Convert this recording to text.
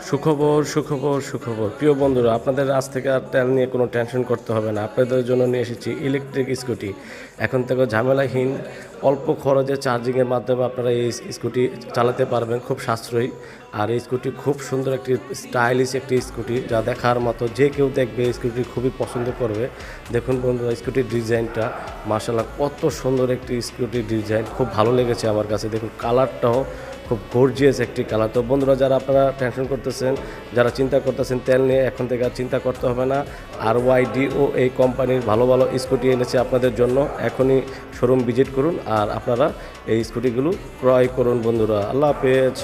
সুখবর প্রিয় বন্ধুরা, আপনাদের আজ থেকে আর তেল নিয়ে কোনো টেনশন করতে হবে না। আপনাদের জন্য নিয়ে এসেছি ইলেকট্রিক স্কুটি। এখন থেকে ঝামেলাহীন অল্প খরচে চার্জিংয়ের মাধ্যমে আপনারা এই স্কুটি চালাতে পারবেন, খুব সাশ্রয়ী। আর এই স্কুটি খুব সুন্দর একটি স্টাইলিশ একটি স্কুটি, যা দেখার মতো, যে কেউ দেখবে এই স্কুটি খুবই পছন্দ করবে। দেখুন বন্ধুরা, স্কুটির ডিজাইনটা মাশাআল্লাহ কত সুন্দর একটি স্কুটির ডিজাইন, খুব ভালো লেগেছে আমার কাছে। দেখুন কালারটাও খুব গর্জিয়াস একটি কালার। তো বন্ধুরা, যারা আপনারা টেনশন করতেছেন, যারা চিন্তা করতেছেন তেল নিয়ে, এখন থেকে আর চিন্তা করতে হবে না। আর ওয়াইডিও এই কোম্পানির ভালো ভালো স্কুটি এনেছে আপনাদের জন্য। এখনই শোরুম ভিজিট করুন আর আপনারা এই স্কুটিগুলো ক্রয় করুন বন্ধুরা। আল্লাহ হাফেজ।